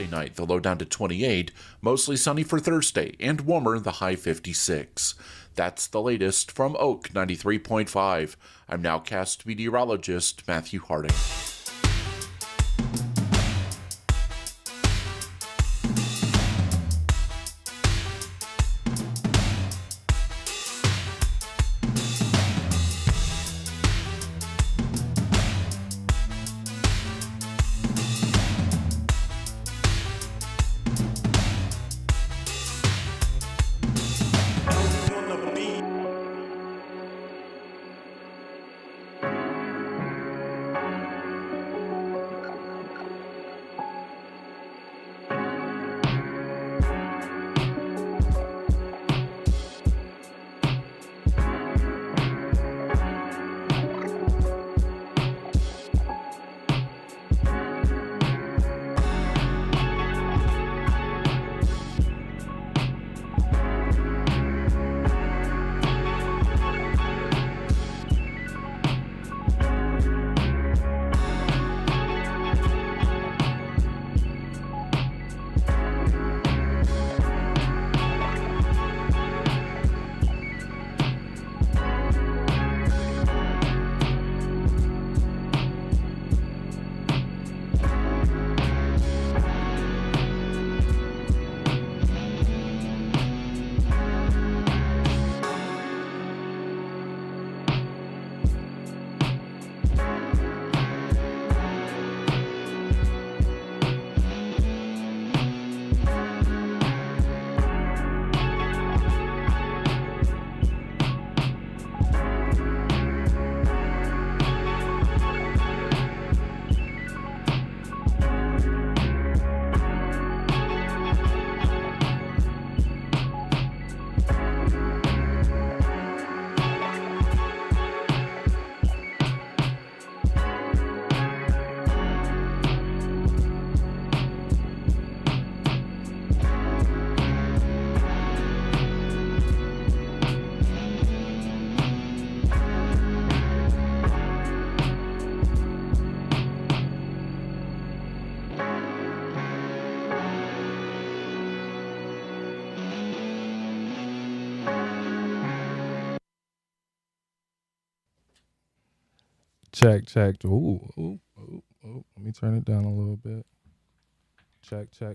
Thursday night, the low down to 28, mostly sunny for Thursday, and warmer, the high 56. That's the latest from Oak 93.5. I'm nowcast meteorologist Matthew Harding. Check. Ooh. Let me turn it down a little bit. Check. Go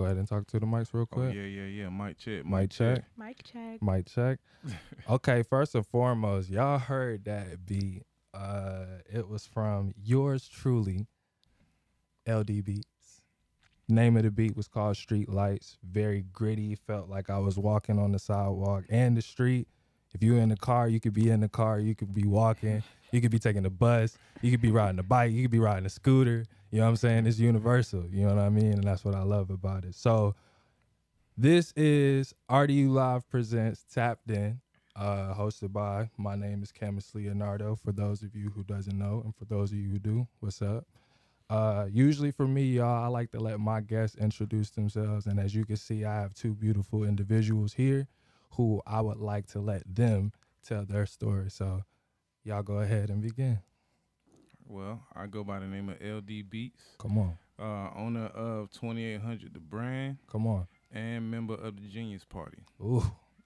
ahead and talk to the mics real quick. Yeah. Mic check. Okay, first and foremost, y'all heard that beat. It was from yours truly, LD Beats. Name of the beat was called Street Lights. Very gritty. Felt like I was walking on the sidewalk and the street. If you're in the car, you could be in the car. You could be walking. You could be taking the bus. You could be riding a bike. You could be riding a scooter. You know what I'm saying? It's universal. You know what I mean? And that's what I love about it. So this is RDU Live Presents Tapped In, hosted by, my name is Kamus Leonardo, for those of you who doesn't know, and for those of you who do, what's up? Usually for me, y'all, I like to let my guests introduce themselves. And as you can see, I have two beautiful individuals here who I would like to let them tell their story. So y'all go ahead and begin. Well, I go by the name of LD Beats. Come on. Owner of 2800 The Brand. Come on. And member of the Genius Party. Ooh.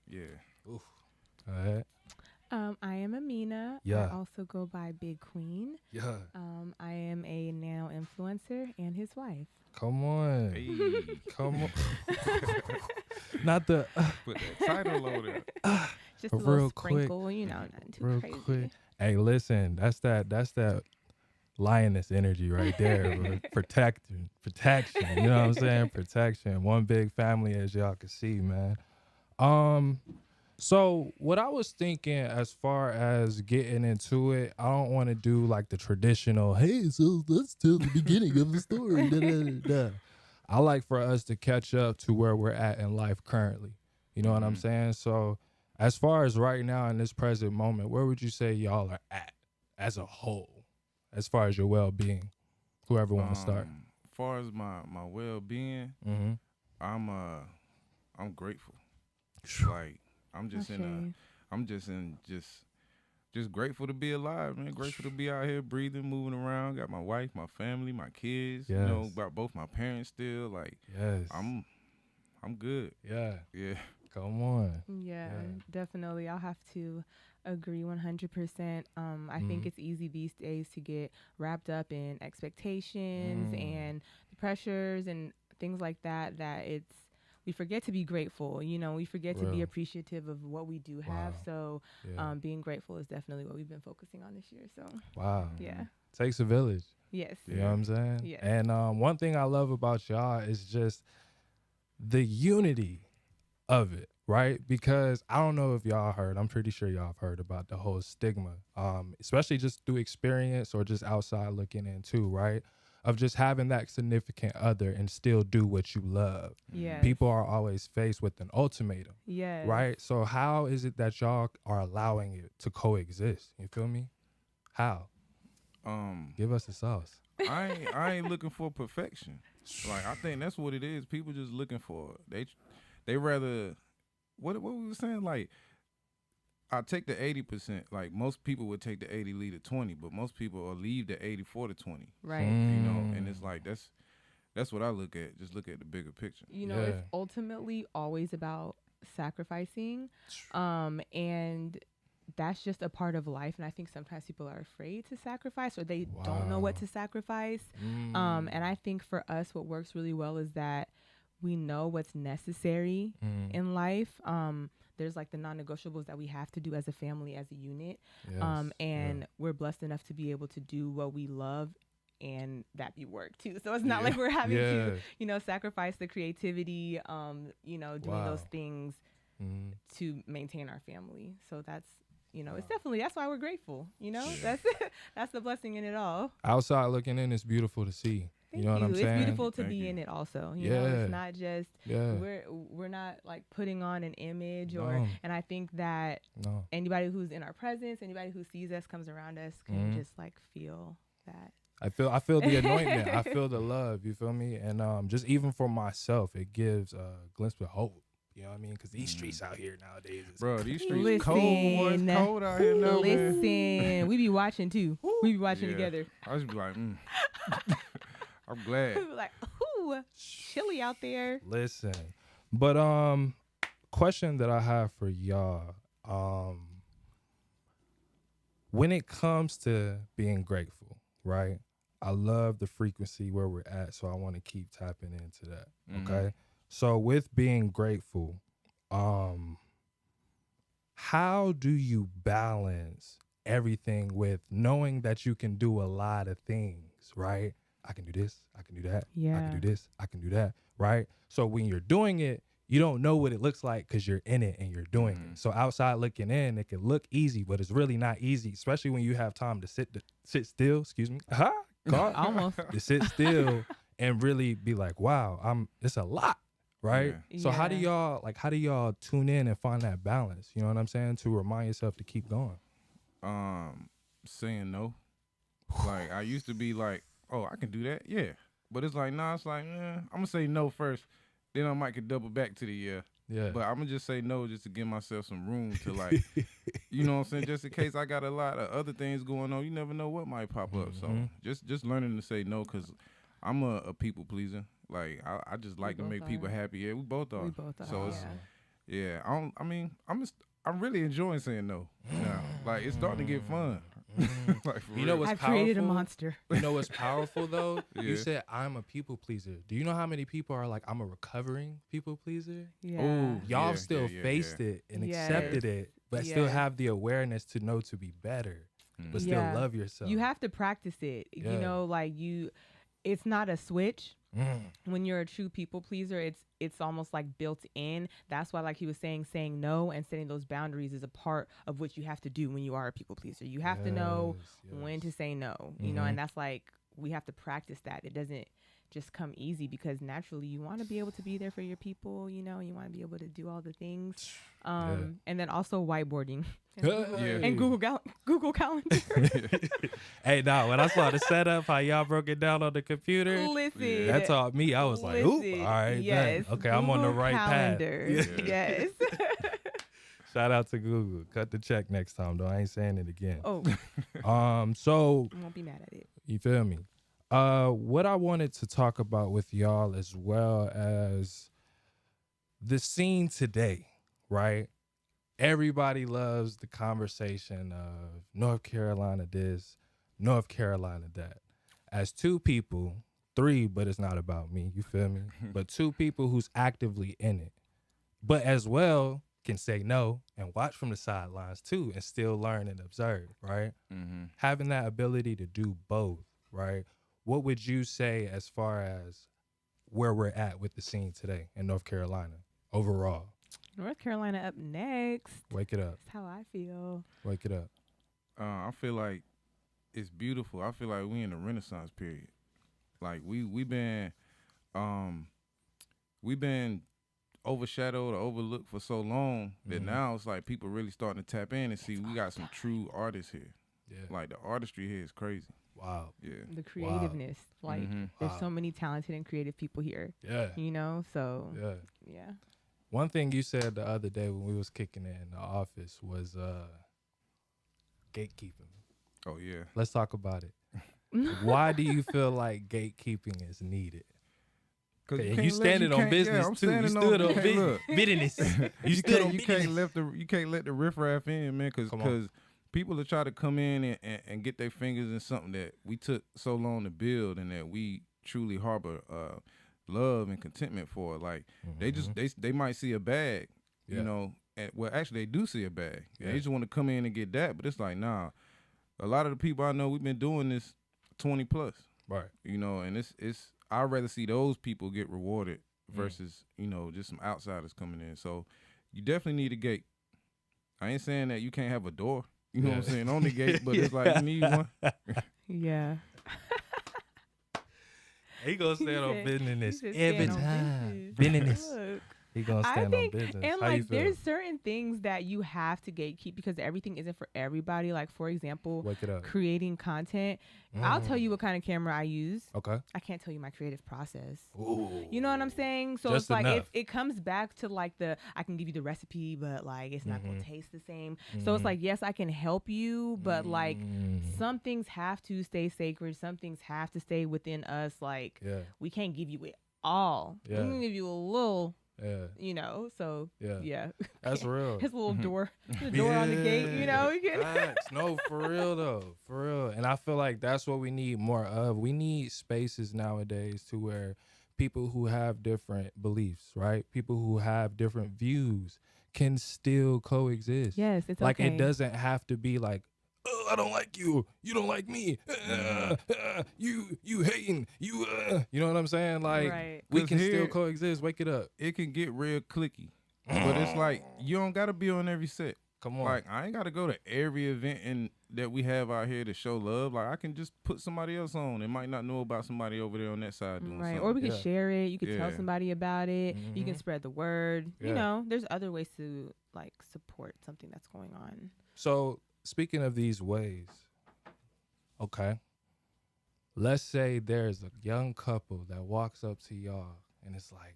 Yeah. Ooh. Go ahead. I am Amina. Yeah. I also go by Big Queen. Yeah. I am a nano influencer and his wife. Come on. Hey. Come on. Not the Put that title over there. Just a real little quick, sprinkle, you know, nothing too real crazy. quick. Hey, listen, that's that lioness energy right there. Bro. Protection. You know what I'm saying? Protection. One big family, as y'all can see, man. So what I was thinking as far as getting into it, I don't want to do like the traditional, hey, so let's tell the beginning of the story. Da, da, da, da. I like for us to catch up to where we're at in life currently. You know what I'm saying? So as far as right now in this present moment, where would you say y'all are at as a whole, as far as your well-being? Whoever want to start. As far as my well-being, I'm grateful. Like I'm just in just grateful to be alive, man. Grateful to be out here breathing, moving around. Got my wife, my family, my kids. Yes. You know, about both my parents still. Like, Yes. I'm good. Yeah. Yeah. Come on. Yeah, Yeah. definitely. I'll have to agree 100%. I think it's easy these days to get wrapped up in expectations and the pressures and things like that, we forget to be grateful. You know, we forget to be Real. appreciative of what we do have. Wow. So Yeah. being grateful is definitely what we've been focusing on this year. So, Wow. yeah. Takes a village. Yes. You know what I'm saying? Yes. And one thing I love about y'all is just the unity of it, right? Because I don't know if y'all heard, I'm pretty sure y'all have heard about the whole stigma, especially just through experience or just outside looking in too, right? Of just having that significant other and still do what you love. Yes. People are always faced with an ultimatum, Yes. right? So how is it that y'all are allowing it to coexist? You feel me? How? Give us the sauce. I ain't looking for perfection. Like, I think that's what it is. People just looking for they rather what we were saying, like, I take the 80%. Like, most people would take the 80, leave the 20, but most people will leave the 80 for the 20. Right. You know, and it's like that's what I look at. Just look at the bigger picture. You know, it's ultimately always about sacrificing. And that's just a part of life. And I think sometimes people are afraid to sacrifice or they don't know what to sacrifice. And I think for us, what works really well is that we know what's necessary in life. There's like the non-negotiables that we have to do as a family, as a unit. Yes. And we're blessed enough to be able to do what we love and that be work too. So it's not like we're having to, you know, sacrifice the creativity, you know, doing those things to maintain our family. So that's, you know, it's definitely, that's why we're grateful, you know, that's the blessing in it all. Outside looking in, it's beautiful to see. Thank you know what I'm It's saying? beautiful to Thank be you. in it also. You know, it's not just, Yeah. we're not like putting on an image or, and I think that anybody who's in our presence, anybody who sees us, comes around us can just like feel that. I feel the anointment. I feel the love. You feel me? And just even for myself, it gives a glimpse of hope. You know what I mean? Because these streets out here nowadays, Bro, these streets Listen, cold. Boy, it's cold out here now, man. Listen, we be watching too. We be watching Yeah. together. I just be like, I'm glad. We be like, ooh, chilly out there. listen. But question that I have for y'all, when it comes to being grateful, right? I love the frequency where we're at, so I want to keep tapping into that. Okay. So with being grateful, how do you balance everything with knowing that you can do a lot of things, right? I can do this, I can do that, I can do this, I can do that, right? So when you're doing it, you don't know what it looks like because you're in it and you're doing it. So outside looking in, it can look easy, but it's really not easy, especially when you have time to sit still, excuse me, Almost. to sit still and really be like, wow, it's a lot. Right. Yeah. So how do y'all tune in and find that balance? You know what I'm saying? To remind yourself to keep going. Saying no. Like, I used to be like, oh, I can do that. Yeah. But it's like, nah, it's like, I'm going to say no first. Then I might could double back to the yeah. Yeah. But I'm going to just say no just to give myself some room to, like, you know what I'm saying? Just in case I got a lot of other things going on. You never know what might pop up. So just learning to say no, because I'm a people pleaser. Like, I just like to make people happy. Yeah, we both are. We both are. So it's, I'm really enjoying saying no now. Like, it's starting to get fun. Like, for You know real. what's I've powerful? created a monster. You know what's powerful though? Yeah. You said I'm a people pleaser. Do you know how many people are like I'm a recovering people pleaser? Yeah. Ooh. Y'all Yeah, still yeah, faced it and Yes. accepted it, but still Yes. have the awareness to know to be better, but still Yeah. love yourself. You have to practice it. Yeah. You know, like it's not a switch. When you're a true people pleaser, it's almost like built in. That's why, like he was saying no and setting those boundaries is a part of what you have to do when you are a people pleaser. You have to know when to say no, you know, and that's like, we have to practice that. It doesn't just come easy because naturally you want to be able to be there for your people, you know, you want to be able to do all the things. And then also whiteboarding and Google Calendar. Hey, nah, when I saw the setup, how y'all broke it down on the computer, Listen, that taught me. I was like, oop, listen, all right, yes, okay, I'm on the Google right Calendar. path. Yes. Shout out to Google. Cut the check next time, though. I ain't saying it again. Oh, So I won't be mad at it. you feel me? What I wanted to talk about with y'all as well as the scene today, right? Everybody loves the conversation of North Carolina this, North Carolina that. As two people, three, but it's not about me, you feel me? But two people who's actively in it, but as well can say no and watch from the sidelines too and still learn and observe, right? Mm-hmm. Having that ability to do both, right? What would you say as far as where we're at with the scene today in North Carolina overall? North Carolina up next. Wake it up. That's how I feel. Wake it up. I feel like it's beautiful. I feel like we in the Renaissance period. Like we've been overshadowed or overlooked for so long that now it's like people really starting to tap in and see we got some true artists here. Yeah. Like the artistry here is crazy. Wow. Yeah. The creativeness. Like there's Wow. so many talented and creative people here. Yeah. You know? So Yeah. yeah. One thing you said the other day when we was kicking it in the office was gatekeeping. Oh yeah. Let's talk about it. Why do you feel like gatekeeping is needed? And you standing on business too. You stood on business. You stood on business. You can't let the riffraff in, man, because people will try to come in and get their fingers in something that we took so long to build and that we truly harbor love and contentment for. Like they might see a bag, you know, and well actually they do see a bag. Yeah. They just want to come in and get that, but it's like nah. A lot of the people I know, we've been doing this 20 plus, right? You know, and it's I'd rather see those people get rewarded versus you know just some outsiders coming in. So you definitely need a gate. I ain't saying that you can't have a door. You know what I'm saying on the gate, but it's like you need one. Yeah. He gonna stand on said- business he said every stand on time. business. Business. Look, He gonna I stand think, on business. and How you like, feel? there's certain things that you have to gatekeep because everything isn't for everybody. Like, for example, Wake it up. creating content. I'll tell you what kind of camera I use. Okay. I can't tell you my creative process. Ooh. You know what I'm saying? So Just it's like enough. it comes back to like I can give you the recipe, but like it's not gonna taste the same. So it's like, yes, I can help you, but like some things have to stay sacred. Some things have to stay within us. Like we can't give you it all. Yeah. We can give you a little. Yeah. You know, so yeah. That's real. His little door, the door on the gate. You know, you can. Facts. No, for real though, for real. And I feel like that's what we need more of. We need spaces nowadays to where people who have different beliefs, right? People who have different views can still coexist. Yes, it's like okay. it doesn't have to be like, oh, I don't like you. You don't like me. You hating. You know what I'm saying? Like Right. we 'Cause can still here- coexist. Wake it up. It can get real clicky, but it's like you don't gotta be on every set. Come on. Like I ain't gotta go to every event that we have out here to show love. Like I can just put somebody else on. They might not know about somebody over there on that side doing Right, something. or we can Yeah. share it. You can tell Yeah. somebody about it. You can spread the word. Yeah. You know, there's other ways to like support something that's going on. So speaking of these ways, okay, let's say there's a young couple that walks up to y'all and it's like,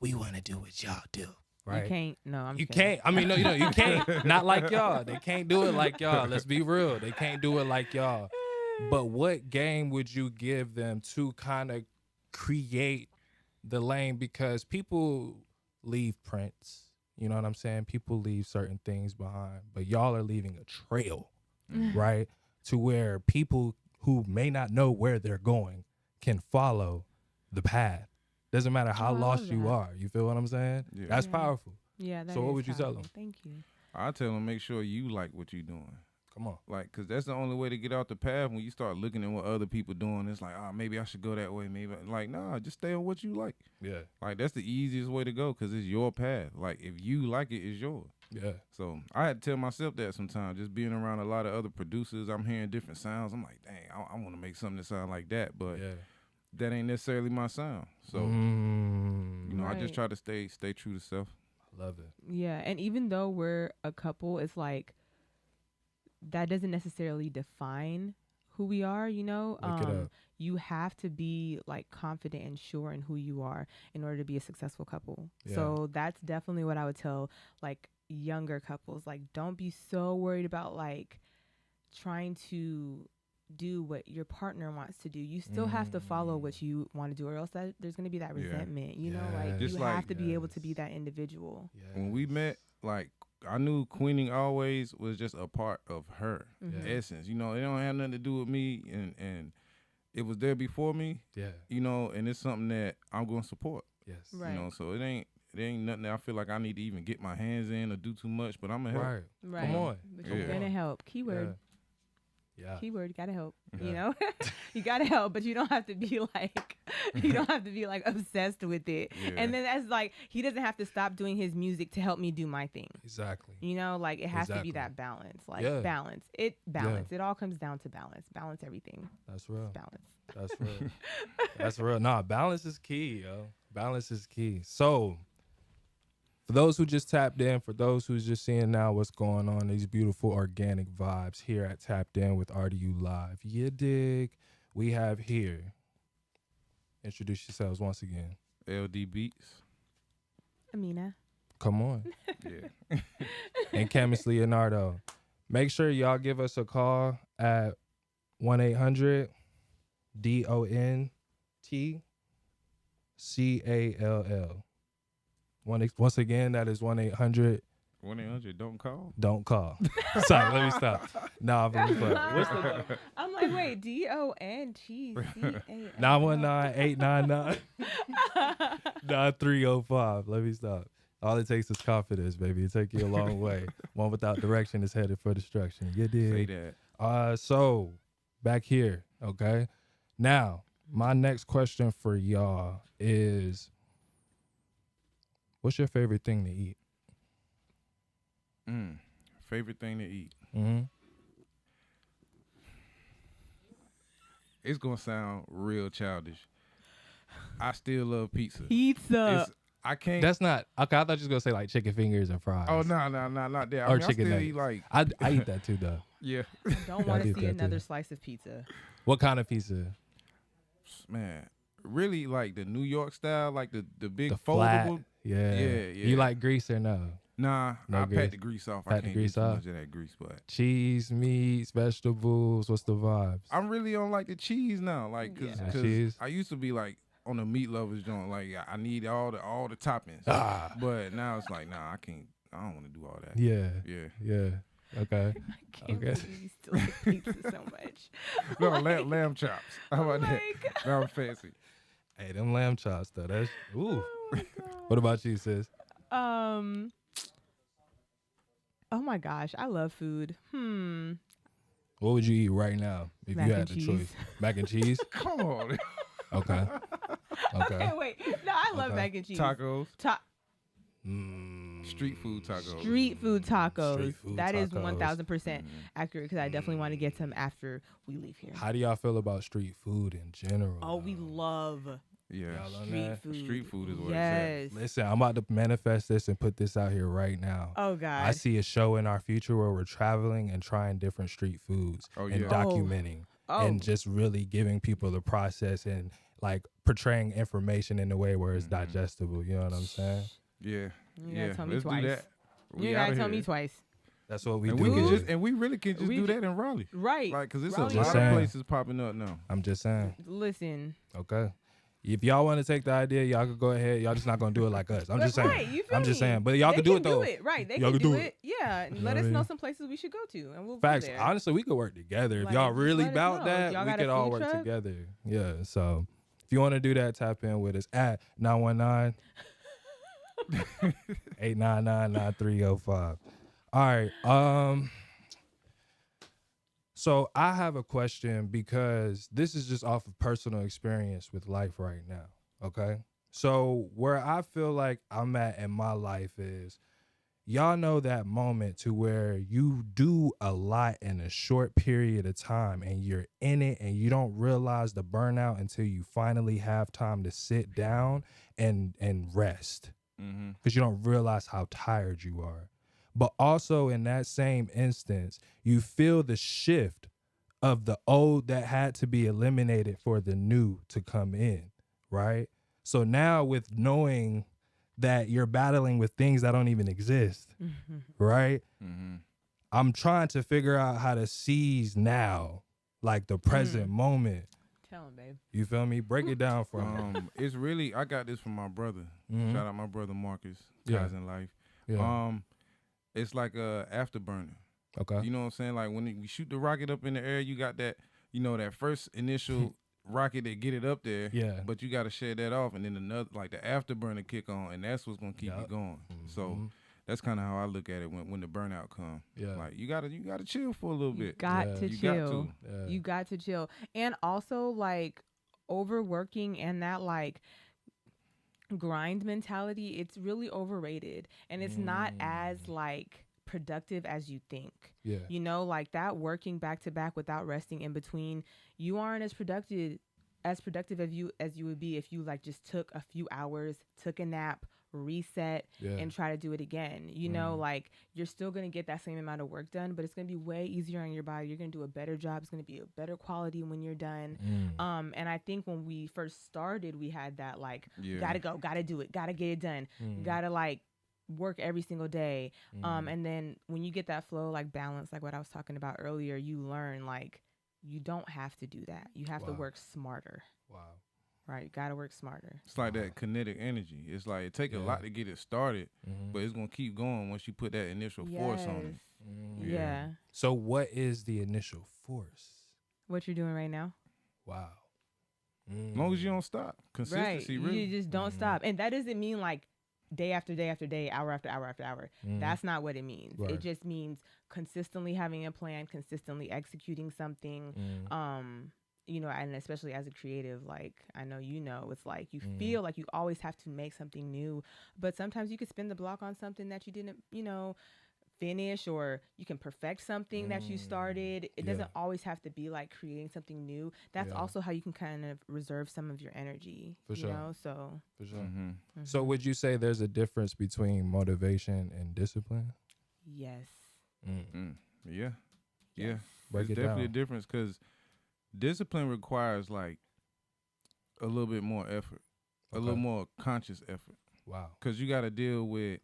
we want to do what y'all do, right? You can't. No, I'm. You kidding. can't. I mean, no, you can't. Not like y'all. They can't do it like y'all. Let's be real. They can't do it like y'all. But what game would you give them to kind of create the lane? Because people leave prints. You know what I'm saying? People leave certain things behind, but y'all are leaving a trail, right? To where people who may not know where they're going can follow the path. Doesn't matter how Oh, I lost love you that. are. You feel what I'm saying? Yeah. That's Yeah. powerful. Yeah. That So what is would you tell powerful. them? Thank you. I tell them make sure you like what you're doing. Come on. Like, cause that's the only way to get out the path. When you start looking at what other people doing, it's like, maybe I should go that way. Maybe like, nah, just stay on what you like. Yeah. Like that's the easiest way to go, cause it's your path. Like if you like it, it's yours. Yeah. So I had to tell myself that sometimes, just being around a lot of other producers, I'm hearing different sounds. I'm like, dang, I want to make something that sound like that, but Yeah. that ain't necessarily my sound. So you know, I just Right. try to stay true to self. Love it. Yeah, and even though we're a couple, it's like that doesn't necessarily define who we are, Look it up. you have to be like confident and sure in who you are in order to be a successful couple. Yeah. So that's definitely what I would tell like younger couples. Like, don't be so worried about like trying to do what your partner wants to do. You still have to follow what you want to do, or else there's going to be that resentment. You know, like Just you like- have to be able to be that individual. When we met, like, I knew Queening always was just a part of her essence. You know, it don't have nothing to do with me, and it was there before me. Yeah. You know, and it's something that I'm going to support. Yes. Right. You know, so it ain't nothing that I feel like I need to even get my hands in or do too much, but I'm gonna help. Right. Right. Come on. But Yeah. you're going to help. Keyword. Yeah. Keyword, gotta help. Yeah. You know, you gotta help, but you don't have to be like, obsessed with it. Yeah. And then that's like, he doesn't have to stop doing his music to help me do my thing. Exactly. You know, like it has to Exactly. be that balance. Like Yeah. balance. It all comes down to balance. Balance everything. That's real. Balance. That's real. That's real. Nah, balance is key, yo. Balance is key. So, for those who just tapped in, for those who's just seeing now what's going on, these beautiful organic vibes here at Tapped In with RDU Live. You dig? We have here. Introduce yourselves once again. LD Beats. Amina. Come on. Yeah. And Kamus Leonardo. Make sure y'all give us a call at 1-800-DONTCALL. Once again, that is 1-800. 1-800 don't call. Don't call. Sorry, let me stop. Nah, but what's the I'm like, wait, DONTCA. 919-899-9305. Let me stop. All it takes is confidence, baby. It take you a long way. One without direction is headed for destruction. You Say dig? that. So back here, okay? Now, my next question for y'all is, what's your favorite thing to eat? Favorite thing to eat. Mm-hmm. It's gonna sound real childish. I still love pizza. Pizza. I can't. That's not okay. I thought you was gonna say like chicken fingers and fries. Oh no, not that. Or I mean, chicken I still nuggets. eat like I eat that too though. yeah. Don't I want did to see that too. another slice of pizza. What kind of pizza? Man, really like the New York style, like the big The flat. foldable. Yeah. Yeah. You like grease or no? Nah, No I grease. pat the grease off. I Pat the can't grease do too off? much of that grease, but Cheese, meats, vegetables. What's the vibes? I'm really on like the cheese now, like Yeah. because Cheese. I used to be like on the meat lovers joint, like I need all the toppings, but now it's like nah, I can't. I don't want to do all that. Yeah. Yeah. Yeah. Okay. I can't Okay. believe you still like pizza so much. No, lamb chops. How about that? Like, Now I'm fancy. Hey, them lamb chops though. That's ooh. oh my God. What about you, sis? Oh my gosh, I love food. What would you eat right now if Mac you and had the cheese. choice? Mac and cheese? Come on, Okay. Okay. Okay, wait. No, I love Okay. mac and cheese. tacos, Mm, street food tacos. Street food tacos. Street food That is tacos. 1000% accurate because I definitely want to get some after we leave here. How do y'all feel about street food in general? Oh, we though? love Yeah, Y'all on street that? food. Street food is where yes. it's Listen, I'm about to manifest this and put this out here right now. Oh God. I see a show in our future where we're traveling and trying different street foods Oh, and yeah. documenting Oh. and just really giving people the process and like portraying information in a way where it's digestible. You know what I'm saying? at. Yeah, You gotta yeah. tell me Let's twice. do that. You We gotta outta tell here. me twice. That's what we And do. we can here. just and we really can just We do can- that in Raleigh, Right. like because it's Raleigh. a lot Just of saying. places popping up now. I'm just saying. Listen. Okay. If y'all want to take the idea, y'all could go ahead. Y'all just not gonna do it like us. I'm just saying. Right, you feel I'm just me? saying. But y'all They could do can it though. Do it. Right. They Y'all can could do do it. Yeah. And You know let what us I know mean? some places we should go to, and we'll Facts. go there. Honestly, we could work together. If Like, y'all just really let us about know. that, Y'all we got a could all food work truck? together. Yeah. So if you want to do that, tap in with us at 919-899-9305. All right. So I have a question because this is just off of personal experience with life right now. Okay. So where I feel like I'm at in my life is, y'all know that moment to where you do a lot in a short period of time and you're in it and you don't realize the burnout until you finally have time to sit down and rest Mm-hmm. because you don't realize how tired you are. But also in that same instance, you feel the shift of the old that had to be eliminated for the new to come in, right? So now with knowing that you're battling with things that don't even exist, right? Mm-hmm. I'm trying to figure out how to seize now, like the present moment. Tell him, babe. You feel me? Break it down for me. It's really, I got this from my brother. Shout out my brother Marcus, guys in life. Yeah. It's like a afterburner. Okay. You know what I'm saying? Like when we shoot the rocket up in the air, you got that, you know, that first initial rocket that get it up there. Yeah. But you got to shut that off, and then another, like the afterburner kick on, and that's what's gonna keep you going. So that's kind of how I look at it when the burnout come. Yeah. Like you gotta chill for a little bit. Got to You chill. got to. You got to chill. And also like overworking and that like grind mentality, it's really overrated. And it's not as like productive as you think. Yeah. You know, like that working back to back without resting in between, you aren't as productive as you would be if you like just took a few hours, took a nap, reset, and try to do it again. You know, like you're still going to get that same amount of work done, but it's going to be way easier on your body. You're going to do a better job. It's going to be a better quality when you're done. And I think when we first started, we had that like, gotta go, gotta do it, gotta get it done, gotta like work every single day. And then when you get that flow, like balance, like what I was talking about earlier, you learn like you don't have to do that. You have to work smarter. Wow. Right, you gotta work smarter. It's like that kinetic energy. It's like it take a lot to get it started, but it's gonna keep going once you put that initial force on it. Yeah. So what is the initial force? What you're doing right now. Wow. As long as you don't stop. Consistency, right. really. You just don't stop. And that doesn't mean like day after day after day, hour after hour after hour. That's not what it means. Right. It just means consistently having a plan, consistently executing something. You know, and especially as a creative, like I know you know, it's like you feel like you always have to make something new, but sometimes you could spin the block on something that you didn't, you know, finish, or you can perfect something that you started. It doesn't always have to be like creating something new. That's also how you can kind of reserve some of your energy. For sure. You know, so. For sure. So would you say there's a difference between motivation and discipline? Yes. Yeah. Break There's it definitely a down. difference because discipline requires like a little bit more effort, a little more conscious effort. Wow. Because you got to deal with,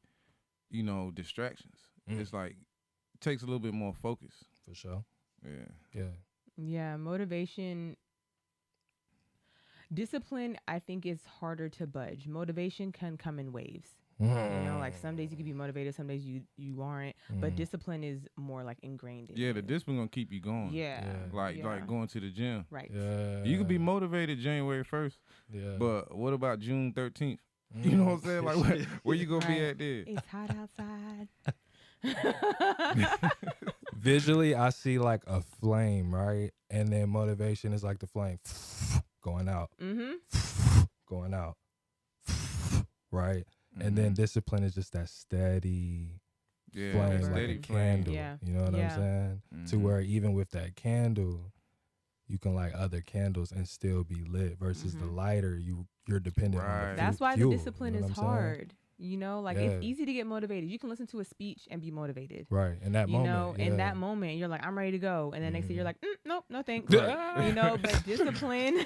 you know, distractions. It's like it takes a little bit more focus. For sure. Yeah. Yeah, motivation. Discipline, I think, is harder to budge. Motivation can come in waves. You know, like some days you can be motivated, some days you aren't. But discipline is more like ingrained in Yeah, the you. discipline gonna keep you going. Yeah. Like going to the gym. Right. Yeah. You can be motivated January 1st. Yeah. But what about June 13th? You know what I'm saying? Like where you gonna be at there? It's hot outside. Visually, I see like a flame, right? And then motivation is like the flame going out, going out, right? And then discipline is just that steady flame, like steady a candle. Yeah. You know what I'm saying? To where even with that candle, you can light other candles and still be lit. Versus the lighter, you're dependent on the That's why fuel, the discipline you know is what I'm saying? hard. You know, like it's easy to get motivated. You can listen to a speech and be motivated. Right. In that moment. You know, in that moment, you're like, I'm ready to go. And then next thing you're like, nope, no thanks. You know, but discipline.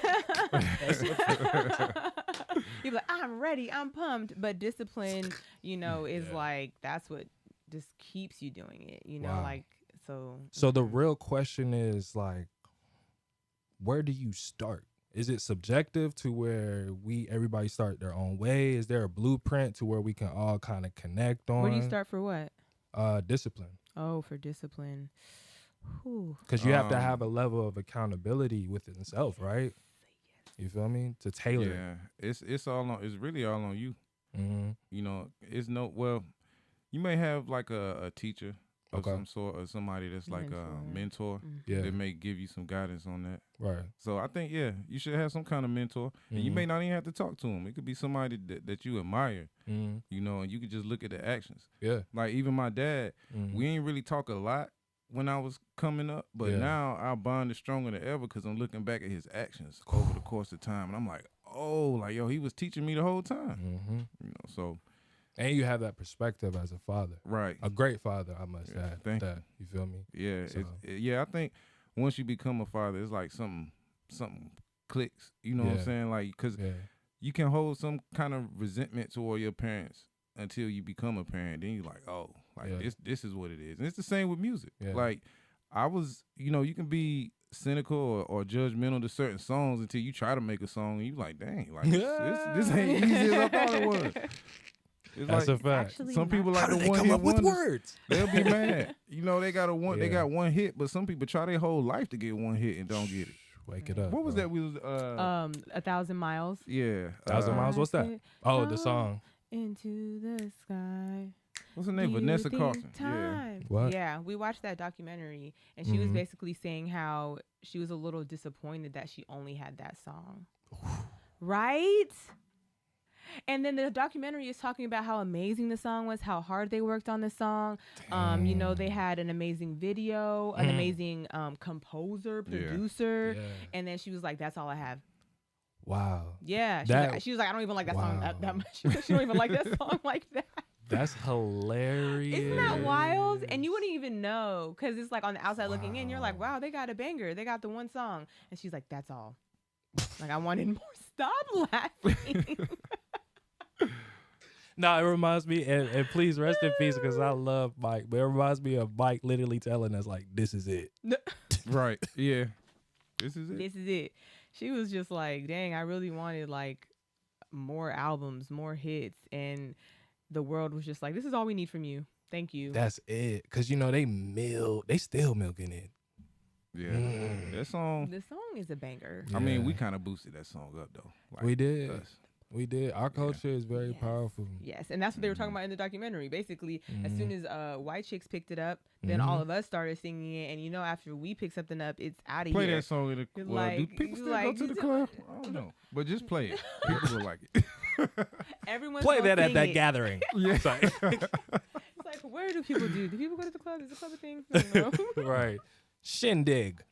You're like, I'm ready, I'm pumped. But discipline, you know, is like, that's what just keeps you doing it. You know, like, so. So the real question is like, where do you start? Is it subjective to where everybody start their own way? Is there a blueprint to where we can all kind of connect on? Where do you start for what? Discipline. Oh, for discipline. Because you have to have a level of accountability within self, right? You feel me? To tailor. Yeah, it's really all on you. You know, you may have like a teacher of some sort, or somebody that's like a mentor that may give you some guidance on that. Right. So I think, you should have some kind of mentor. And you may not even have to talk to them. It could be somebody that you admire, you know, and you could just look at the actions. Yeah. Like even my dad, we ain't really talk a lot when I was coming up, but now our bond is stronger than ever because I'm looking back at his actions over the course of time. And I'm like, oh, like, yo, he was teaching me the whole time. You know, so. And you have that perspective as a father. Right. A great father, I must add. Thank you. You feel me? Yeah. So. I think once you become a father, it's like something clicks. You know what I'm saying? Like, because you can hold some kind of resentment toward your parents until you become a parent. Then you're like, oh, like this is what it is. And it's the same with music. Yeah. Like, I was, you know, you can be cynical or judgmental to certain songs until you try to make a song and you like, dang, like this ain't easy as I thought it was. It's That's like, a fact. some people like the one come hit up with wonders. words. They'll be mad. You know, they got one hit, but some people try their whole life to get one hit and don't get it. Wake it up. What was that? We was 1,000 miles. Yeah. 1,000 miles. What's that? Oh, the song. Into the sky. What's her name? Vanessa Carlton. Yeah. What? Yeah, we watched that documentary, and she was basically saying how she was a little disappointed that she only had that song. Right? And then the documentary is talking about how amazing the song was, how hard they worked on the song. You know, they had an amazing video, an amazing composer, producer. Yeah. And then she was like, that's all I have. Wow. Yeah. She was like, I don't even like that song that much. She don't even like that song like that. That's hilarious. Isn't that wild? And you wouldn't even know because it's like on the outside looking in, you're like, wow, they got a banger. They got the one song. And she's like, that's all. Like, I wanted more. Stop laughing. No, it reminds me, and please rest in peace because I love Mike, but it reminds me of Mike literally telling us, like, this is it. Right. Yeah. This is it. This is it. She was just like, dang, I really wanted, like, more albums, more hits. And the world was just like, this is all we need from you. Thank you. That's it. Because, you know, they still milking it. Yeah. That song. The song is a banger. I mean, we kind of boosted that song up, though. Like, we did. We did. Our culture is very powerful. Yes, and that's what they were talking about in the documentary. Basically, as soon as white chicks picked it up, then all of us started singing it. And, you know, after we pick something up, it's out of here. Play that song in the club. Like, do people still go to the club? I don't know. But just play it. People will like it. Everyone's play that at that it. gathering. Yeah. It's like, where do people do? Do people go to the club? Is the club a thing? I don't know. Right. Shindig.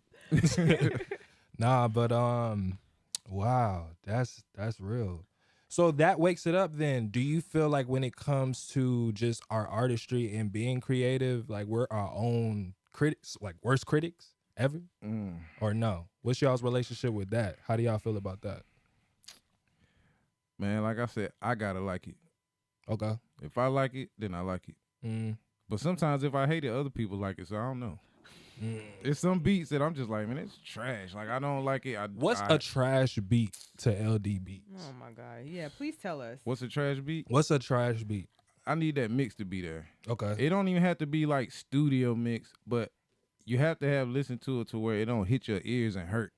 Nah, but wow, that's real. So that wakes it up then. Do you feel like when it comes to just our artistry and being creative, like we're our own critics, like worst critics ever? Or no? What's y'all's relationship with that? How do y'all feel about that? Man, like I said, I gotta like it. Okay. If I like it, then I like it. But sometimes if I hate it, other people like it, so I don't know. It's some beats that I'm just like, man, it's trash. Like, I don't like it. What's a trash beat to LD Beats? Oh, my God. Yeah, please tell us. What's a trash beat? What's a trash beat? I need that mix to be there. Okay. It don't even have to be like studio mix, but you have to have listened to it to where it don't hit your ears and hurt.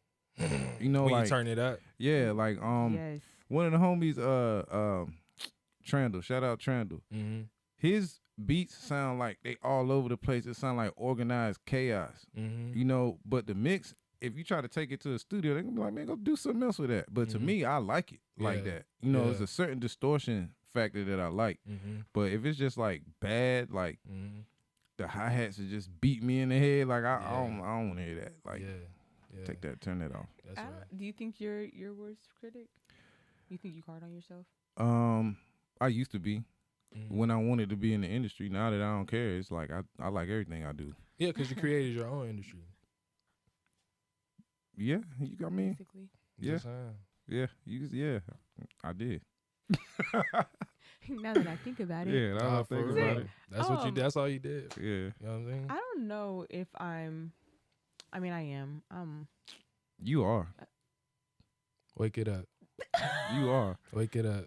You know, when like, you turn it up? Yeah, like, yes. One of the homies, Trandle, shout out Trandle. His beats sound like they all over the place. It sound like organized chaos, you know. But the mix, if you try to take it to the studio, they're gonna be like, man, go do something else with that. But to me, I like it like that. You know, there's a certain distortion factor that I like. But if it's just like bad, like the hi-hats are just beat me in the head, like I don't want to hear that. Like, take that, turn that off. That's right. Do you think you're your worst critic? You think you hard on yourself? I used to be. When I wanted to be in the industry. Now that I don't care, it's like I like everything I do. Yeah, because you created your own industry. Yeah, you got me. Basically. Yeah, I did. Now that I think about it. Yeah, now that I think about it. That's what you did. That's all you did. Yeah. You know what I'm saying? I don't know if I am. You are. Wake it up. You are. Wake it up.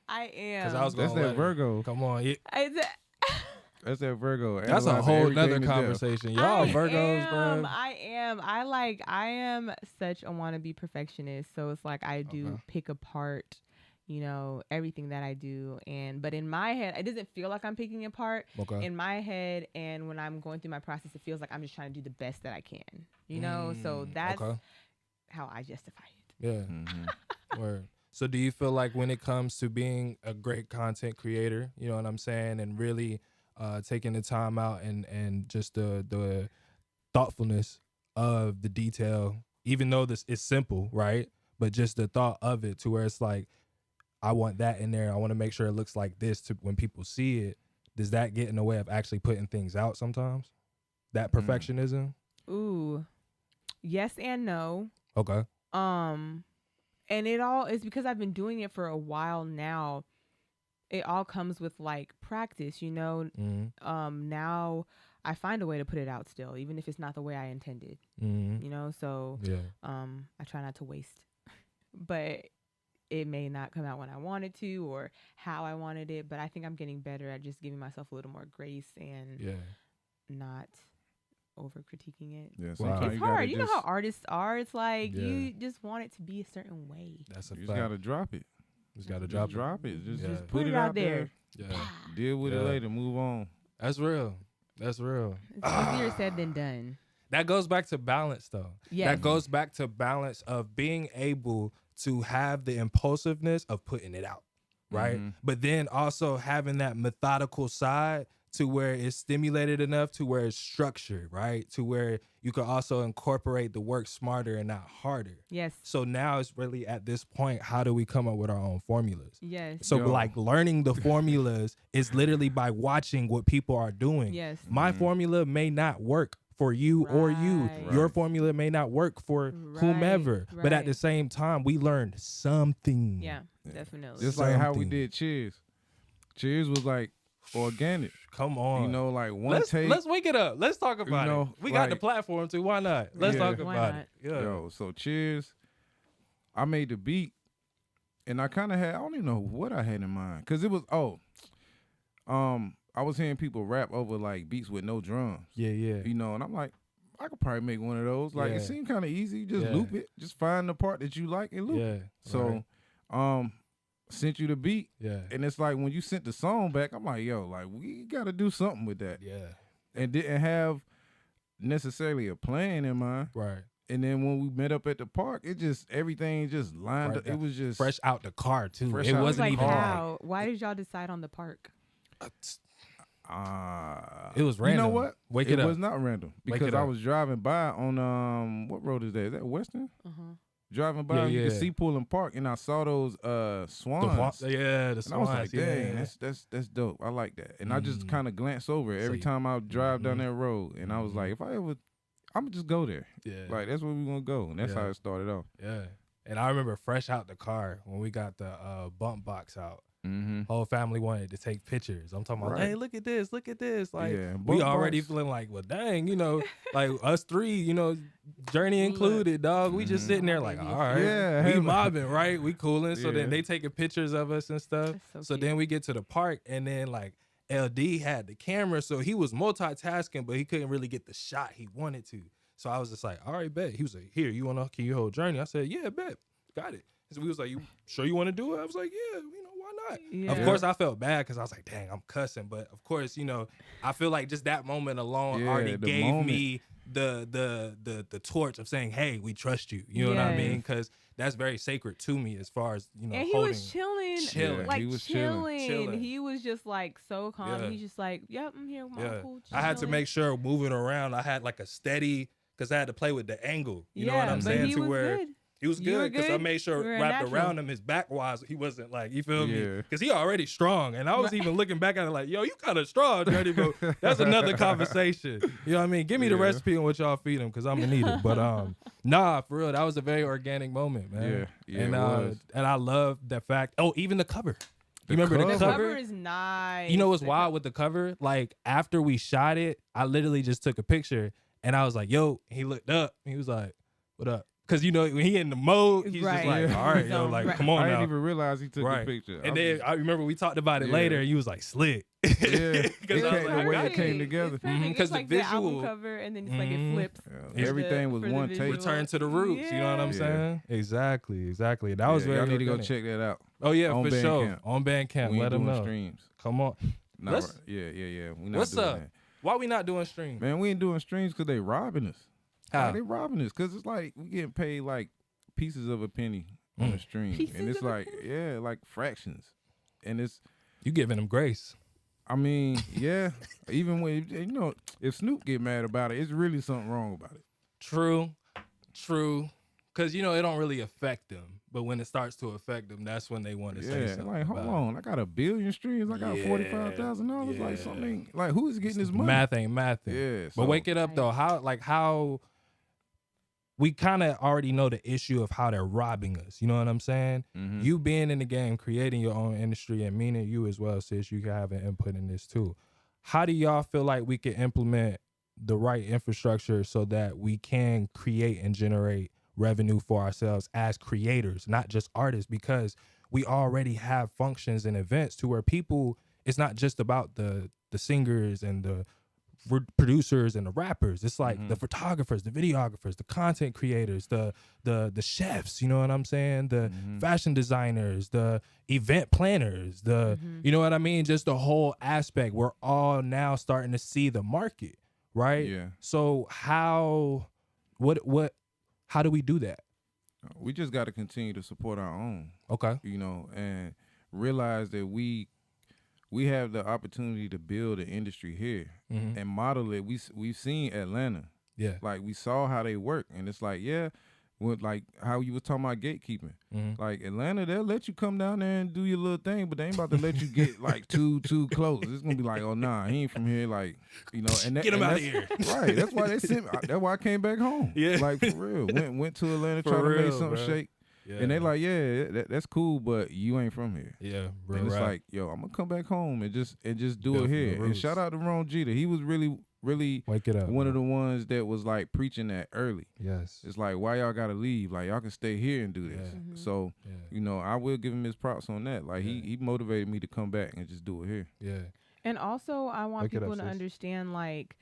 I am. Because I was That's that Virgo. Come on. That's that Virgo. That's a whole nother conversation. Y'all Virgos, bro. I am such a wannabe perfectionist. So it's like I do pick apart, you know, everything that I do. But in my head, it doesn't feel like I'm picking apart. Okay. In my head, and when I'm going through my process, it feels like I'm just trying to do the best that I can. You know? So that's how I justify it. Yeah. Word. So do you feel like when it comes to being a great content creator, you know what I'm saying, and really taking the time out and just the thoughtfulness of the detail, even though this is simple, right? But just the thought of it to where it's like, I want that in there. I want to make sure it looks like this to when people see it. Does that get in the way of actually putting things out sometimes? That perfectionism? Ooh. Yes and no. Okay. And it all is because I've been doing it for a while now. It all comes with like practice, you know. Now I find a way to put it out still, even if it's not the way I intended. You know, so I try not to waste. But it may not come out when I wanted to or how I wanted it, but I think I'm getting better at just giving myself a little more grace and not over critiquing it. Yeah, It's hard. You know how artists are. It's like you just want it to be a certain way. That's a You fact. just gotta drop it. Just gotta Just drop it. Just put it out there. Yeah. Deal with it later. Move on. That's real. That's real. It's easier said than done. That goes back to balance, though. Yes. That goes back to balance of being able to have the impulsiveness of putting it out, right? But then also having that methodical side to where it's stimulated enough to where it's structured, right? To where you can also incorporate the work smarter and not harder. Yes. So now it's really at this point, how do we come up with our own formulas? Yes. So like learning the formulas is literally by watching what people are doing. Yes. My formula may not work for you or you. Right. Your formula may not work for whomever. But at the same time, we learned something. Yeah, definitely. Just like how we did Cheers. Cheers was like organic. Come on. You know, like one take. Let's wake it up. Let's talk about it. We got the platform too. Why not? Let's talk about it. Yeah. Yo, so Cheers, I made the beat, and I kind of had, I don't even know what I had in mind. Because it was, I was hearing people rap over like beats with no drums. Yeah. You know, and I'm like, I could probably make one of those. Like, it seemed kind of easy. Just loop it. Just find the part that you like and loop it. So, sent you the beat. Yeah. And it's like when you sent the song back, I'm like, yo, like we got to do something with that. Yeah. And didn't have necessarily a plan in mind. Right. And then when we met up at the park, it just everything just lined up. It was just fresh out the car too. Fresh It out wasn't like even how? Why did y'all decide on the park? It was random. You know what? Wake it up. was not random because I was driving by on what road is that? Is that Western? Driving by, you could see Pulling Park, and I saw those swans. The swans. And I was like, dang, that's dope. I like that. And I just kind of glance over it every time I drive down that road, and I was like, if I ever, I'm gonna just go there. Yeah, like that's where we gonna go, and that's how it started off. Yeah, and I remember fresh out the car when we got the bump box out. Whole family wanted to take pictures. I'm talking about, hey, look at this. Like, we already feeling like, well, dang, you know, like us three, you know, Journey included, dog. We just sitting there like, all right, we mobbing, right? We cooling. So then they taking pictures of us and stuff. So then we get to the park, and then like LD had the camera, so he was multitasking, but he couldn't really get the shot he wanted to. So I was just like, all right, bet. He was like, here, can you hold Journey? I said, yeah, bet, got it. So we was like, you sure you want to do it? I was like, yeah, you know, why not? Yeah. Of course, I felt bad because I was like, dang, I'm cussing. But of course, you know, I feel like just that moment alone already gave me the torch of saying, hey, we trust you. You know what I mean? Because that's very sacred to me as far as, you know, and he was chilling. Like he was chilling. He was just like so calm. He's just like, yep, I'm here. I'm cool, I had to make sure moving around, I had like a steady, because I had to play with the angle. You know what I'm saying? To where good. He was good because I made sure wrapped around him, his back wise, he wasn't like, you feel me? Because he already strong. And I was even looking back at it like, yo, you kind of strong, Dirty, but that's another conversation. You know what I mean? Give me the recipe on what y'all feed him because I'm going to need it. But nah, for real, that was a very organic moment, man. Yeah, and I love the fact, even the cover. You remember the cover? The cover is nice. You know what's wild with the cover? Like, after we shot it, I literally just took a picture, and I was like, yo, he looked up, and he was like, what up? Because, you know, when he in the mode, he's just like, all right, yo, like, come on now. I didn't even realize he took the picture. And then I remember we talked about it later, and you was like, slick. Yeah, the way it came together. Because like the album cover, and then it's like it flips. Everything was one take. Return to the roots, you know what I'm saying? Exactly. That was very y'all need to go check that out. Oh, yeah, for sure. On Bandcamp, let them know. Streams. Come on. Yeah. What's up? Why we not doing streams? Man, we ain't doing streams because they robbing us. How? Like, they robbing us because it's like we getting paid like pieces of a penny on the stream. And it's like, like fractions. And it's... You giving them grace. I mean, yeah. Even when, you know, if Snoop get mad about it, it's really something wrong about it. True. Because, you know, it don't really affect them. But when it starts to affect them, that's when they want to say something. Like, hold on, I got 1 billion streams. I got $45,000. Like something, like who's getting this money? Math ain't mathing. Yeah. But wake it up though. How we kind of already know the issue of how they're robbing us. You know what I'm saying? Mhm. You being in the game, creating your own industry, and meaning you as well, sis, you can have an input in this too. How do y'all feel like we can implement the right infrastructure so that we can create and generate revenue for ourselves as creators, not just artists? Because we already have functions and events to where people, it's not just about the singers and the producers and the rappers. It's like the photographers, the videographers, the content creators, the chefs, you know what I'm saying? The fashion designers, the event planners, you know what I mean? Just the whole aspect. We're all now starting to see the market, right? Yeah. So how do we do that? We just got to continue to support our own. Okay. You know, and realize that we have the opportunity to build an industry here and model it. We've seen Atlanta. Yeah. Like, we saw how they work, and it's like, yeah, with like how you was talking about gatekeeping. Like, Atlanta, they'll let you come down there and do your little thing, but they ain't about to let you get like too close. It's gonna be like, oh nah, he ain't from here. Like, you know, and Get him out of here. Right. That's why they sent me. That's why I came back home. Yeah. Like, for real. Went to Atlanta, For tried to real, make something bro. shake. Yeah. And they like, yeah, that's cool, but you ain't from here. Yeah, bro. And it's like, yo, I'm gonna come back home and just do Build it from here. the And roots. shout out to Ron Jeter. He was really Wake it up. one of bro. the ones that was like preaching that early. Yes. It's like, why y'all gotta leave? Like, y'all can stay here and do this. Yeah. So, Yeah. you know, I will give him his props on that. Like, he motivated me to come back and just do it here. Yeah. And also, I want Wake it people up, to sis. understand, like,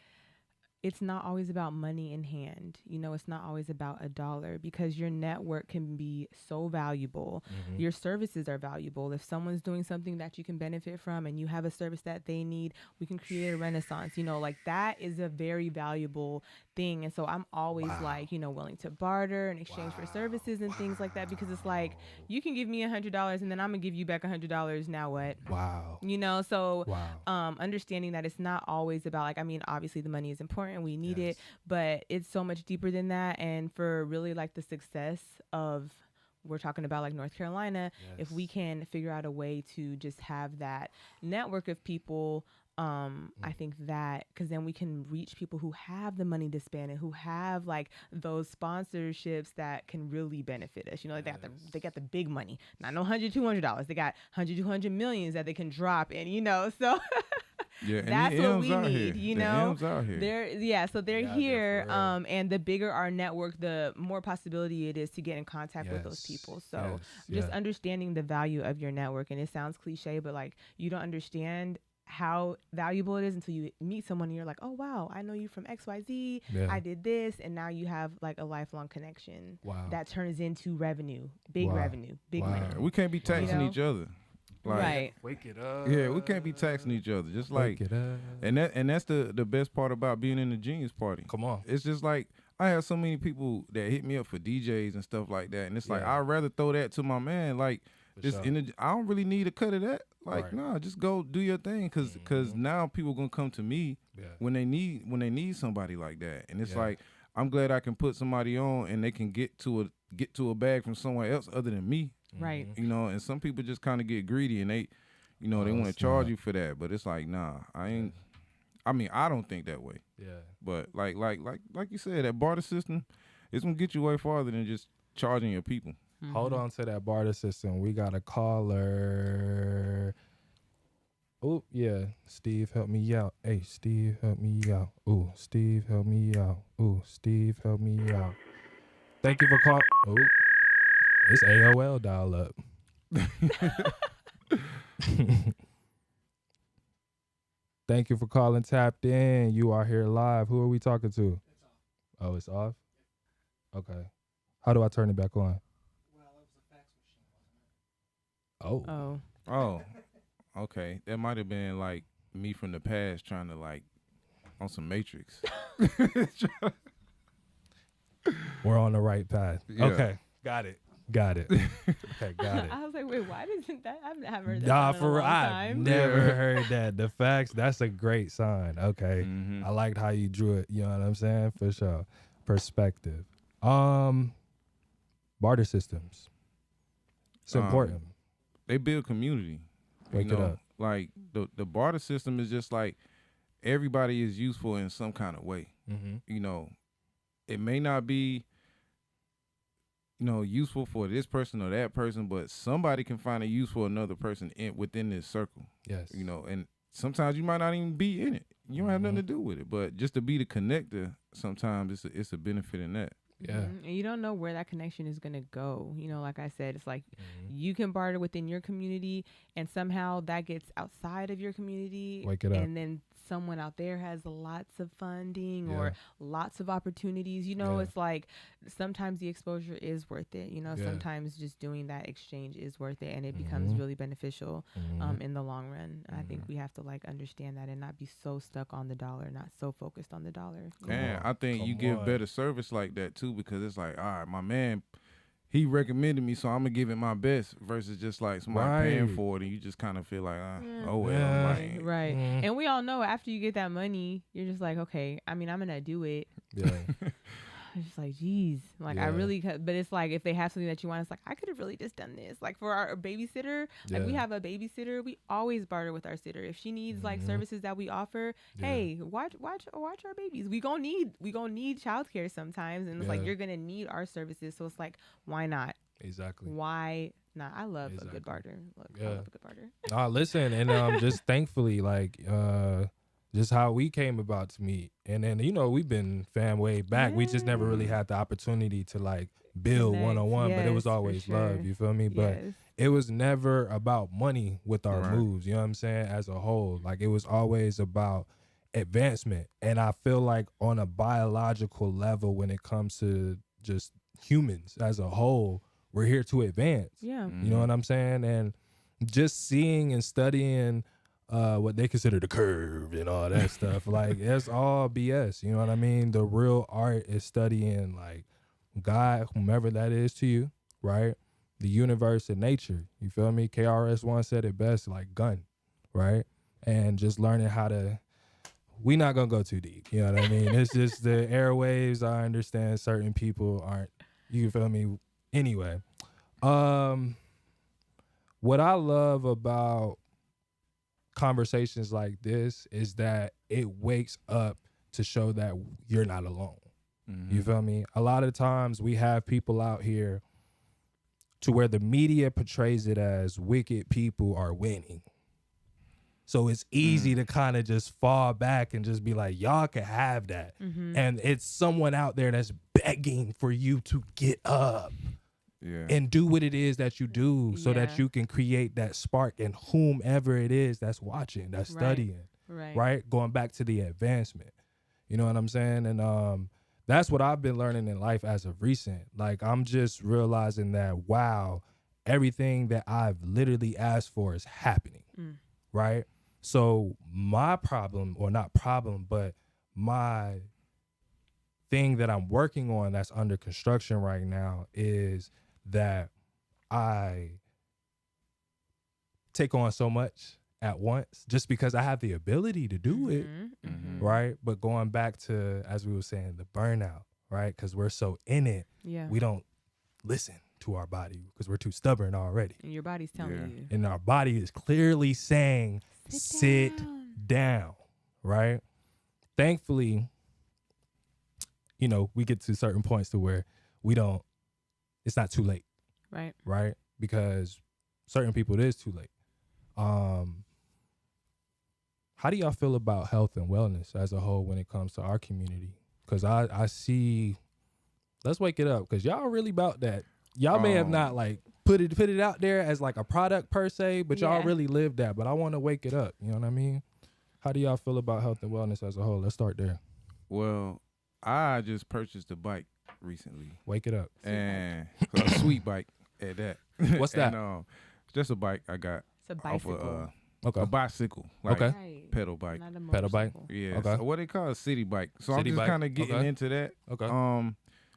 it's not always about money in hand. You know, it's not always about a dollar, because your network can be so valuable. Your services are valuable. If someone's doing something that you can benefit from and you have a service that they need, we can create a renaissance. You know, like, that is a very valuable thing. And so I'm always like, you know, willing to barter in exchange for services and things like that, because it's like, you can give me $100 and then I'm gonna give you back $100. Now what? Wow. You know, so Wow. understanding that it's not always about, like, I mean, obviously the money is important, we need Yes. it, but it's so much deeper than that. And for really, like, the success of, we're talking about, like, North Carolina, if we can figure out a way to just have that network of people, I think that, because then we can reach people who have the money to spend and who have, like, those sponsorships that can really benefit us. You know, like, they got the big money, not no $100, $200. They got 100, 200 millions that they can drop in, you know, so Yeah, and that's the what M's we out need, here. you The know. M's out here. So they're Yeah, here, for real. and the bigger our network, the more possibility it is to get in contact with those Yes, people. So yes, just yeah. understanding the value of your network, and it sounds cliche, but, like, you don't understand how valuable it is until you meet someone and you're like, oh wow, I know you from XYZ. Yeah. I did this, and now you have, like, a lifelong connection Wow. that turns into revenue, big Wow. revenue, big Wow. money. We can't be taxing know? each other. Like, Right. Wake it up. Yeah, we can't be taxing each other. Just like, Wake it up. and that's the best part about being in the Genius Party. Come on. It's just like, I have so many people that hit me up for DJs and stuff like that, and it's like, Yeah. I'd rather throw that to my man. Like, For just sure. I don't really need a cut of that. Like, Right. nah, just go do your thing, cause now people gonna come to me Yeah. when they need somebody like that, and it's Yeah. like, I'm glad I can put somebody on and they can get to a bag from somewhere else other than me, Right. you know. And some people just kind of get greedy and they, you know, they Oh, want to snap. charge you for that, but it's like, nah, I ain't. I mean, I don't think that way. Yeah. But like you said, that barter system, it's gonna get you way farther than just charging your people. Hold on to that barter system. We got a caller. Oh, yeah. Steve, help me out. Hey, Steve, help me out. Ooh, Steve, help me out. Ooh, Steve, help me out. Thank you for calling. Oh, it's AOL dial up. Thank you for calling Tapped In. You are here live. Who are we talking to? Oh, it's off? Okay. How do I turn it back on? Oh. Oh. Oh, okay. That might have been like me from the past trying to, like, on some Matrix. We're on the right path. Yeah. Okay. Got it. Okay, got it. I was like, wait, why doesn't that? I haven't heard that. Nah, song in a for long I've time. never Yeah. heard that. The facts, that's a great sign. Okay. Mhm. I liked how you drew it. You know what I'm saying? For sure. Perspective. Barter systems. It's important. They build community. Wake it up. Like, the barter system is just like, everybody is useful in some kind of way. Mm-hmm. You know, it may not be useful for this person or that person, but somebody can find a use for another person within this circle. Yes. And sometimes you might not even be in it. You don't have nothing to do with it, but just to be the connector, sometimes it's a benefit in that. Yeah. And you don't know where that connection is going to go. Like I said, it's like you can barter within your community and somehow that gets outside of your community. Wake it up. And then someone out there has lots of funding Yeah. or lots of opportunities. Yeah. It's like sometimes the exposure is worth it. Sometimes just doing that exchange is worth it and it becomes really beneficial in the long run. I think we have to understand that and not be so stuck on the dollar, not so focused on the dollar. And I think you give better service like that too, because it's like, all right, my man, he recommended me, so I'm gonna give it my best versus just like somebody paying for it and you just kind of feel like, oh well. Yeah. Right. And we all know after you get that money, you're just like, okay, I'm gonna do it. Yeah. It's just like, geez, I really, but it's like if they have something that you want, it's like I could have really just done this. Like for our babysitter, we have a babysitter. We always barter with our sitter. If she needs services that we offer, hey, watch our babies. We gonna need childcare sometimes, and it's like you're gonna need our services. So it's like, why not? Exactly. Why not? I love a good barter. I love a good barter. Listen, and just thankfully, just how we came about to meet. And then, we've been fam way back. We just never really had the opportunity to build one-on-one, but it was always love, you feel me? But it was never about money with our moves, you know what I'm saying, as a whole. It was always about advancement. And I feel like on a biological level, when it comes to just humans as a whole, we're here to advance. Yeah. You know what I'm saying? And just seeing and studying what they consider the curve and all that stuff. That's all BS. You know what I mean? The real art is studying God, whomever that is to you, right? The universe and nature. You feel me? KRS-One said it best, gun, right? And just learning how to, we not gonna go too deep. You know what I mean? It's just the airwaves. I understand certain people aren't, you feel me? Anyway, what I love about conversations like this is that it wakes up to show that you're not alone. You feel me? A lot of times we have people out here to where the media portrays it as wicked people are winning. So it's easy to kind of just fall back and just be like, y'all can have that. And it's someone out there that's begging for you to get up. And do what it is that you do so that you can create that spark in whomever it is that's watching, that's studying, right? Going back to the advancement. You know what I'm saying? And that's what I've been learning in life as of recent. I'm just realizing that, wow, everything that I've literally asked for is happening, right? So my problem, or not problem, but my thing that I'm working on that's under construction right now is that I take on so much at once just because I have the ability to do it, right? But going back to, as we were saying, the burnout, right? Because we're so in it, we don't listen to our body because we're too stubborn already. And your body's telling you. And our body is clearly saying, sit down, right? Thankfully, we get to certain points to where it's not too late. Right? Because certain people, it is too late. How do y'all feel about health and wellness as a whole when it comes to our community? Because I see, let's wake it up, because y'all really about that. Y'all may have not put it out there as a product per se, but y'all really live that. But I want to wake it up. You know what I mean? How do y'all feel about health and wellness as a whole? Let's start there. Well, I just purchased a bike recently. Wake it up. And a sweet bike at that. What's that? And, just a bike I got. It's a bicycle. A bicycle. Pedal bike. Not a Pedal bike? motorcycle. Yeah. Okay. So what they call a city bike. So City I'm just bike. kind of getting into that. Okay.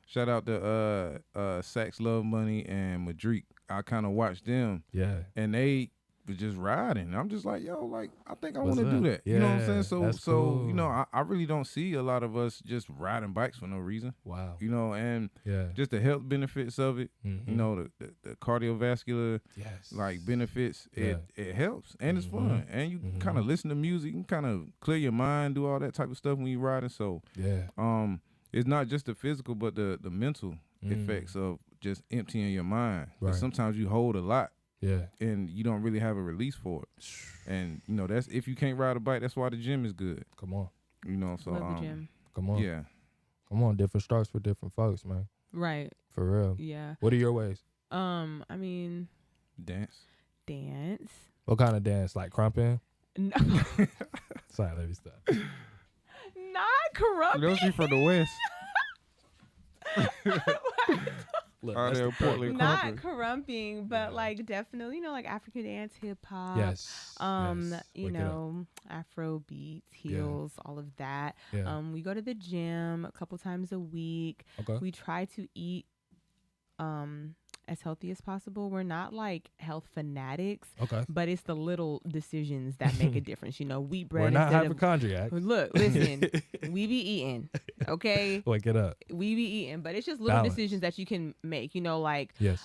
Shout out to Sax Love Money and Madrick. I kind of watched them. Yeah. And they was just riding. I'm just like, yo, I think I want to What's do up? that. You know what I'm saying? So that's cool. I really don't see a lot of us just riding bikes for no reason. Wow. And just the health benefits of it. The cardiovascular benefits. It helps and it's fun. And you kind of listen to music, you can kind of clear your mind, do all that type of stuff when you're riding. So it's not just the physical but the mental effects of just emptying your mind. Right. Sometimes you hold a lot. Yeah. And you don't really have a release for it. And you know, that's if you can't ride a bike, that's why the gym is good. Come on. You know, so Love the gym. Come on. Yeah. Come on. Different strokes for different folks, man. Right. For real. Yeah. What are your ways? I mean, Dance. What kind of dance? Like crumping? No. Sorry, let me stop. Not corrupt. Those be from the West. Look, Are that's they the Portland Not crumping? corrumping, but Yeah. like definitely, you know, like African dance, hip hop. yes. yes. You Wake it up. know, Afro beats, heels, all of that. Yeah. We go to the gym a couple times a week. Okay. We try to eat as healthy as possible. We're not like health fanatics, Okay. but it's the little decisions that make a difference. You know, wheat bread We're not instead of hypochondriacs. look, listen, we be eating, okay? Wake it up. We be eating, but it's just little Balance. decisions that you can make. You know, like Yes.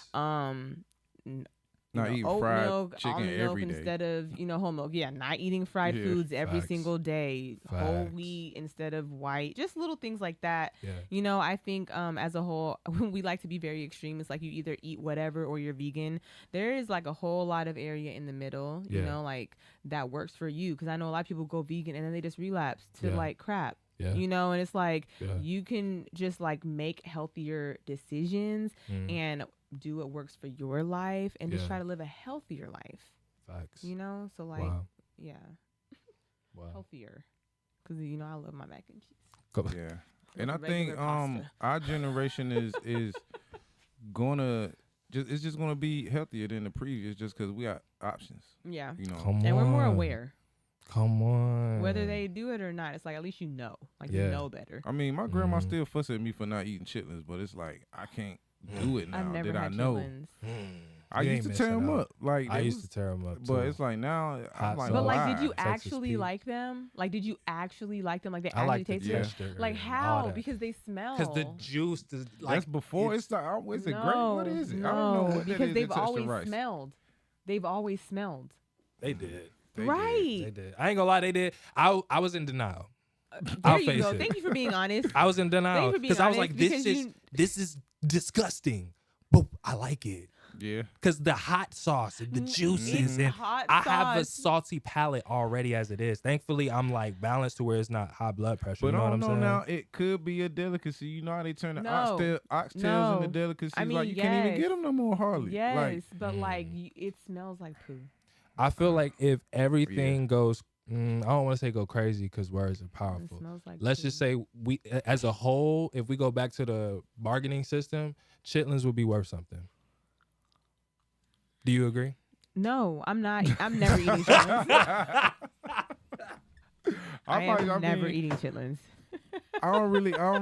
Not eating oat fried milk, chicken almond milk every day. instead of whole milk. Yeah, not eating fried Yeah. foods every Facts. single day. Whole Facts. wheat instead of white. Just little things like that. Yeah. You know, I think as a whole, we like to be very extreme. It's like you either eat whatever or you're vegan. There is like a whole lot of area in the middle, you Yeah. know, like that works for you. Because I know a lot of people go vegan and then they just relapse to Yeah. like crap. Yeah. You know, and it's like Yeah. you can just like make healthier decisions Mm. and do what works for your life and just Yeah. try to live a healthier life. Facts. You know, so like, Wow. yeah, Wow. healthier. Because you know I love my mac and cheese. Yeah. And I Regular think pasta. our generation is gonna it's just gonna be healthier than the previous just because we got options. Yeah, You know. Come and we're more on. aware Come on. whether they do it or not. It's like at least you know, like Yeah. you know better. I mean, my grandma Mhm. still fuss at me for not eating chitlins, but it's like I can't do it now I've never that I had know. chitlins. I You used ain't to tear missing them out. up. Like I they used was- to tear them up too. but it's like now Hot I'm like, sauce. But like, why? did you Texas actually Pete. like them? Like, did you actually like them? Like they I actually like the tasted Yeah. texture. like and all how? that. Because they smell. Because the juice is like That's before it's the is it great? What is it? I don't know what that because is they've that touched the always rice. smelled. They've always smelled. they did. They did. Right. They did. I ain't gonna lie, they did. I was in denial. There I'll you face go. it. Thank you for being honest. I was in denial for being because I was honest, like, because this is disgusting, but I like it Yeah. because the hot sauce and the juices and hot I have a sauce. salty palate already as it is. Thankfully, I'm like balanced to where it's not high blood pressure. But you know I what don't I'm know saying? now. It could be a delicacy. You know how they turn the No. oxtails No. into delicacies. I mean, like you can't even yes. get them no more, Harley. Yes, Like, but like it smells like poo. I feel like if everything goes, I don't want to say go crazy because words are It powerful. smells like. Let's poo. just say we, as a whole, if we go back to the bargaining system, chitlins would be worth something. Do you agree? No, I'm not. I'm never eating chitlins. I am never eating chitlins. I don't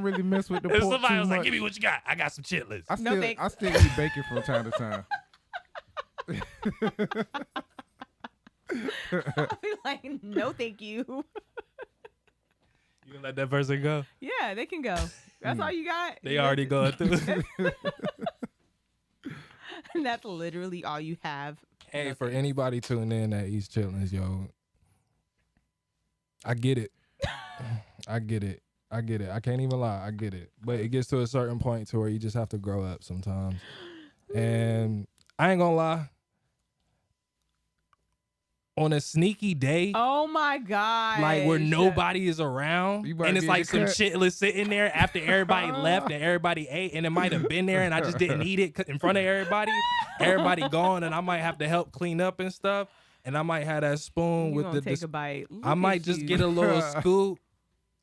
really mess with the pork too much. me what you got. I got some chitlins. I No, still, thanks. I still eat bacon from time to time. I'll be like, no, thank you. You gonna let that person go? Yeah, they can go. That's all you got. They already going through. That's literally all you have. Hey, for anybody tuning in that eats chitlins, yo, I get it. I get it. I get it. I can't even lie. I get it. But it gets to a certain point to where you just have to grow up sometimes. And I ain't gonna lie. On a sneaky day, Oh my god! like where nobody is around, You might and it's be like in some the cut. chitlins sitting there after everybody left and everybody ate, and it might have been there, and I just didn't eat it in front of everybody. Everybody gone, and I might have to help clean up and stuff, and I might have that spoon You with gonna the. take a bite. I Look might at just you. get a little scoop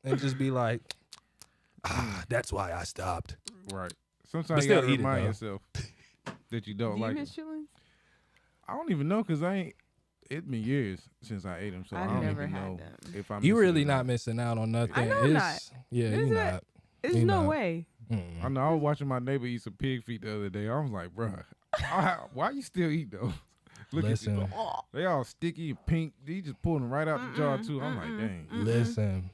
and just be like, that's why I stopped. Right. But Sometimes you still gotta eat it, remind though. yourself that you Do don't you like miss them. chitlins? I don't even know because I ain't. It's been years since I ate them, so I've I don't never even had know them. if I'm. You really not missing out on nothing. I know I'm It's, Yeah, Is you it? not. There's You no not. way. I know. I was watching my neighbor eat some pig feet the other day. I was like, bruh, why you still eat those? Look Listen. at you. They all sticky and pink. He just pulled them right out the jar too. I'm like, dang. Listen,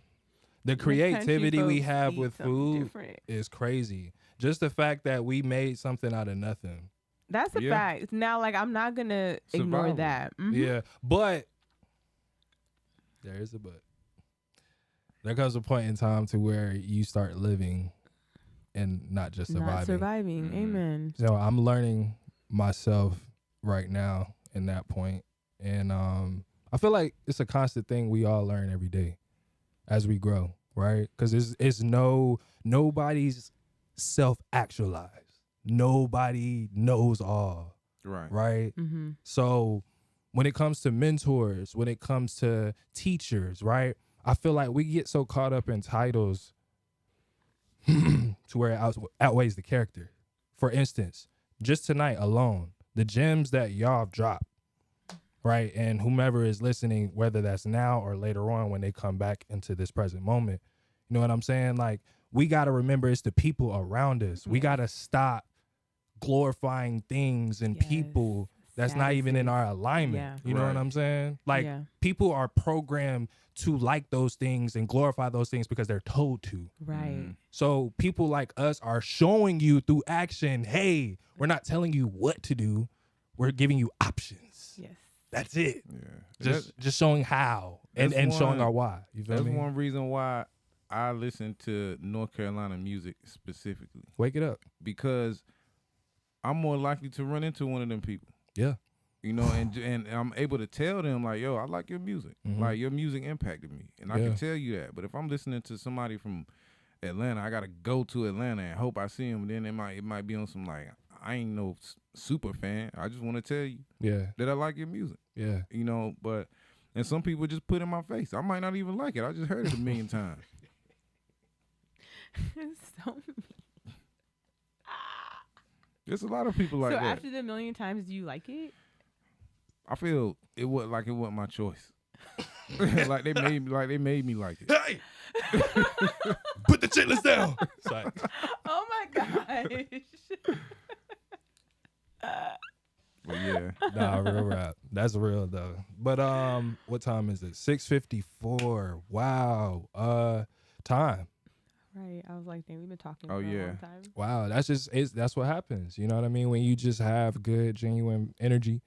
the The country creativity we folks have eat with something food different. is crazy. Just the fact that we made something out of nothing. That's a Yeah. fact. Now, like, I'm not gonna ignore Survival. that. Mhm. Yeah, but there is a but. There comes a point in time to where you start living and not just surviving. Not surviving. Amen. So I'm learning myself right now in that point. And I feel like it's a constant thing we all learn every day as we grow, right? Because it's nobody's self-actualized. Nobody knows all, right? Mm-hmm. So when it comes to mentors, when it comes to teachers, right? I feel like we get so caught up in titles to where it outweighs the character. For instance, just tonight alone, the gems that y'all have dropped, right? And whomever is listening, whether that's now or later on when they come back into this present moment, you know what I'm saying? Like, we got to remember it's the people around us. We got to stop glorifying things and people that's not even in our alignment. You know what I'm saying? Like, people are programmed to like those things and glorify those things because they're told to. Right. So people like us are showing you through action, hey, we're not telling you what to do. We're giving you options. Yes. That's it. Yeah. Just showing how and showing our why. You feel me? That's one reason why I listen to North Carolina music specifically. Wake it up. Because I'm more likely to run into one of them people. Yeah. You know, and I'm able to tell them, like, yo, I like your music. Like, your music impacted me. And I can tell you that. But if I'm listening to somebody from Atlanta, I got to go to Atlanta and hope I see him. Then it might be on some, like, I ain't no super fan. I just want to tell you that I like your music. Yeah. You know, and some people just put it in my face. I might not even like it. I just heard it a million times. So There's a lot of people like so that. after the million times, do you like it? I feel it wasn't my choice. like they made me like it. Hey, put the chitlins down. Like, oh my gosh. But yeah, nah, real rap. That's real though. But what time is it? 6:54. Wow. Time. Right. I was like, dang, we've been talking Oh, for a yeah. long time. Wow. That's what happens. You know what I mean? When you just have good, genuine energy.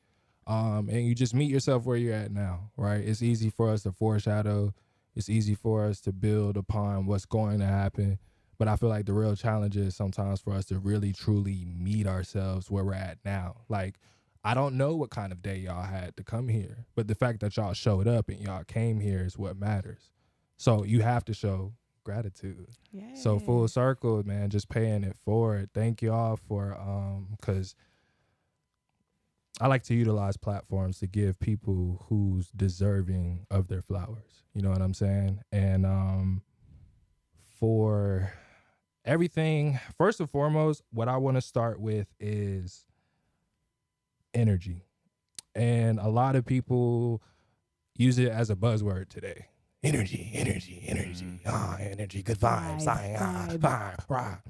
And you just meet yourself where you're at now, right? It's easy for us to foreshadow. It's easy for us to build upon what's going to happen. But I feel like the real challenge is sometimes for us to really, truly meet ourselves where we're at now. Like, I don't know what kind of day y'all had to come here, but the fact that y'all showed up and y'all came here is what matters. So you have to show gratitude. Yes. So full circle, man, just paying it forward. Thank y'all for, because I like to utilize platforms to give people who's deserving of their flowers. You know what I'm saying? And for everything, first and foremost, what I want to start with is energy. And a lot of people use it as a buzzword today. Energy, energy, energy. Energy, good vibes. Vibe.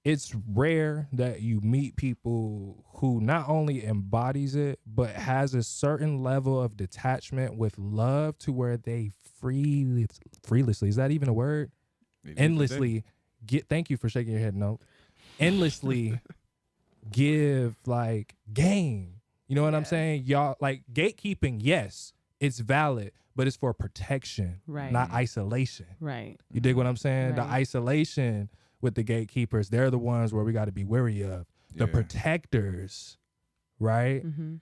It's rare that you meet people who not only embodies it, but has a certain level of detachment with love to where they freelessly, is that even a word? Endlessly thank you for shaking your head, no. Endlessly give like game. You know what I'm saying? Y'all, like, gatekeeping, yes, it's valid, but it's for protection, not isolation. Right. You dig what I'm saying? Right. The isolation with the gatekeepers, they're the ones where we got to be wary of. The protectors, right? Mm-hmm.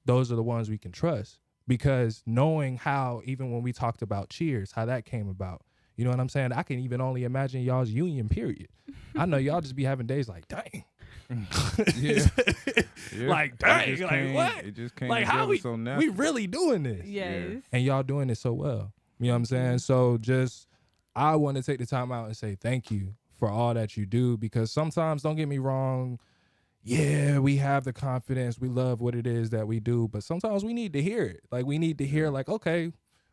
Those are the ones we can trust, because knowing how, even when we talked about Cheers, how that came about, you know what I'm saying? I can even only imagine y'all's union period. I know y'all just be having days like, dang. Like, dang, like, what? It just came like, how we really doing this? Yes. And y'all doing it so well. You know what I'm saying? So just, I want to take the time out and say thank you for all that you do, because sometimes, don't get me wrong, yeah, we have the confidence, we love what it is that we do, but sometimes we need to hear it. Like, we need to hear, like, okay,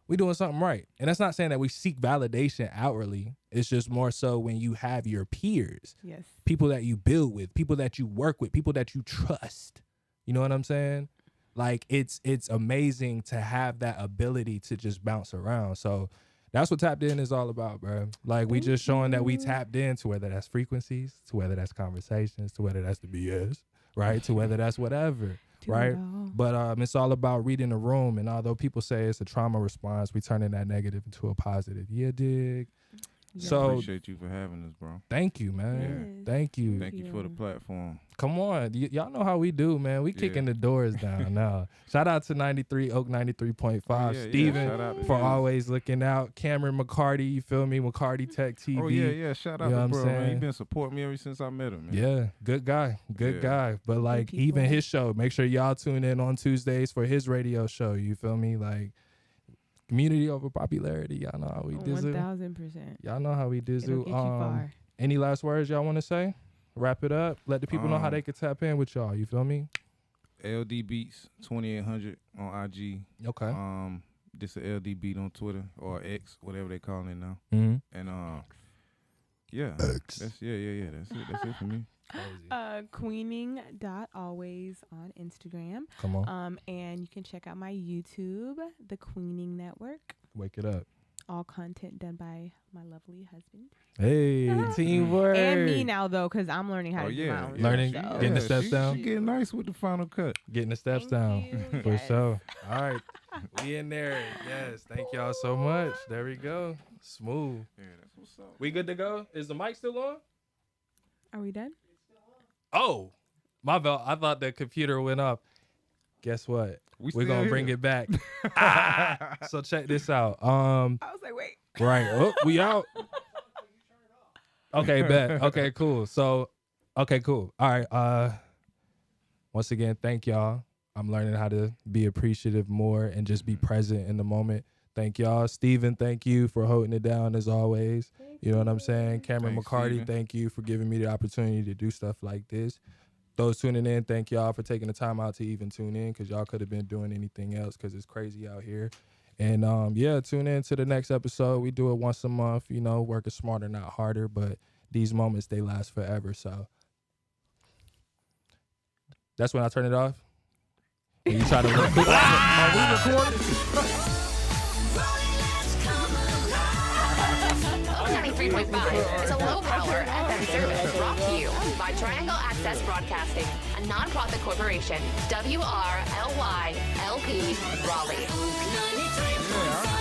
we doing something right. And that's not saying that we seek validation outwardly. It's just more so when you have your peers, people that you build with, people that you work with, people that you trust. You know what I'm saying? Like, it's amazing to have that ability to just bounce around. So that's what Tapped In is all about, bro. Like, we just showing that we tapped in, to whether that's frequencies, to whether that's conversations, to whether that's the BS, right? To whether that's whatever, right? But it's all about reading the room. And although people say it's a trauma response, we turning that negative into a positive. Yeah, dig? So appreciate you for having us, bro. thank you, man. Yes. Thank you. Thank you for the platform. Come on. Y'all know how we do, man. We kicking the doors down now. Shout out to 93, Oak 93.5. Steven Shout out to for you. always looking out. Cameron McCarty, you feel me? McCarty Tech TV. Oh, yeah. Shout out You know what to I'm bro, man. saying? He been supporting me ever since I met him, man. Yeah, good guy. Good Yeah. guy. But like even people. his show, make sure y'all tune in on Tuesdays for his radio show. You feel me? Like community over popularity. Y'all know how we do. 1000%. Y'all know how we do. It'll get you far. Any last words y'all want to say? Wrap it up. Let the people know how they can tap in with y'all. You feel me? LD Beats 2800 on IG. Okay. This is LD Beat on Twitter or X, whatever they calling it now. Mm-hmm. And yeah, X. that's That's it for me. Queening.always on Instagram. Come on. And you can check out my YouTube, The Queening Network. Wake it up. All content done by my lovely husband. Hey, teamwork. And me now, though, because I'm learning how to do my own Learning, stuff. getting the steps down. She getting nice with the final cut. Getting the steps Thank down. you. For Yes. sure. All right. We in there. Yes. Thank y'all so much. There we go. Smooth. Yeah, that's what's up. We good to go? Is the mic still on? Are we done? Oh, my bad. I thought the computer went off. Guess what? We're still going to bring here. it back. So check this out. I was like, wait. Right. Oh, we out. Okay, bet. Okay, cool. So, okay, cool. All right. Once again, thank y'all. I'm learning how to be appreciative more and just be present in the moment. Thank y'all. Steven, thank you for holding it down as always. You know what I'm saying? Cameron Thanks, McCarty, Steven. thank you for giving me the opportunity to do stuff like this. Those tuning in, thank y'all for taking the time out to even tune in because y'all could have been doing anything else because it's crazy out here. And yeah, tune in to the next episode. We do it once a month, you know, working smarter, not harder, but these moments, they last forever. So that's when I turn it off. And you try to look. Are we recording? 93.5 is a low-power FM service brought to you by Triangle Access Broadcasting, a non-profit corporation, WRLY LP Raleigh. Yeah,